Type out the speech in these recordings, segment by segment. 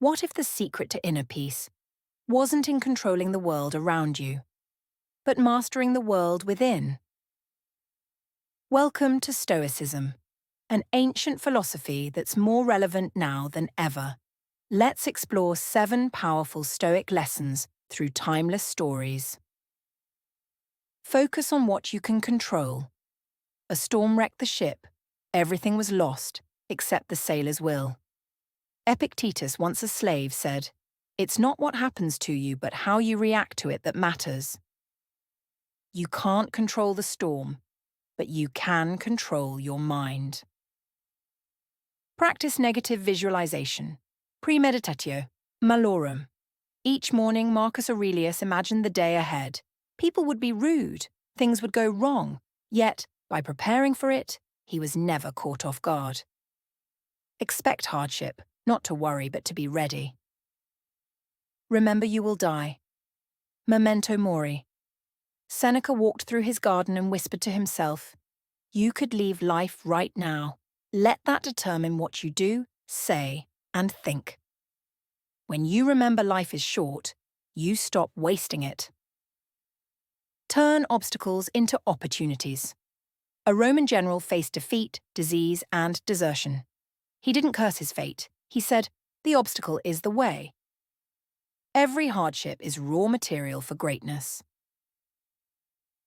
What if the secret to inner peace wasn't in controlling the world around you, but mastering the world within? Welcome to Stoicism, an ancient philosophy that's more relevant now than ever. Let's explore 7 powerful Stoic lessons through timeless stories. Focus on what you can control. A storm wrecked the ship. Everything was lost, except the sailor's will. Epictetus, once a slave, said, "It's not what happens to you, but how you react to it that matters." You can't control the storm, but you can control your mind. Practice negative visualization. Premeditatio malorum. Each morning, Marcus Aurelius imagined the day ahead. People would be rude, things would go wrong, yet, by preparing for it, he was never caught off guard. Expect hardship, not to worry but to be ready. Remember you will die. Memento mori. Seneca walked through his garden and whispered to himself, "You could leave life right now. Let that determine what you do, say, and think." When you remember life is short, you stop wasting it. Turn obstacles into opportunities. A Roman general faced defeat, disease, and desertion. He didn't curse his fate. He said, "The obstacle is the way." Every hardship is raw material for greatness.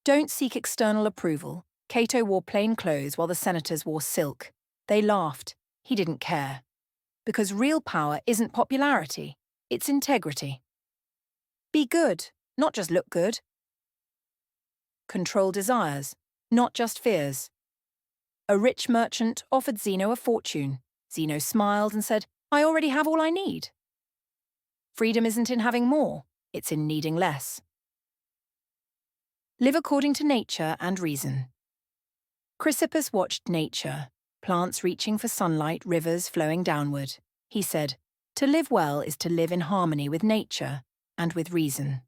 Don't seek external approval. Cato wore plain clothes while the senators wore silk. They laughed. He didn't care. Because real power isn't popularity, it's integrity. Be good, not just look good. Control desires, not just fears. A rich merchant offered Zeno a fortune. Zeno smiled and said, "I already have all I need." Freedom isn't in having more, it's in needing less. Live according to nature and reason. Chrysippus watched nature, plants reaching for sunlight, rivers flowing downward. He said, "To live well is to live in harmony with nature and with reason."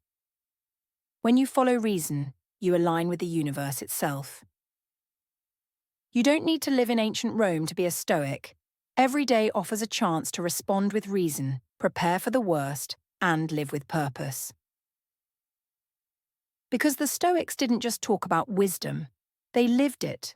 When you follow reason, you align with the universe itself. You don't need to live in ancient Rome to be a Stoic. Every day offers a chance to respond with reason, prepare for the worst, and live with purpose. Because the Stoics didn't just talk about wisdom, they lived it.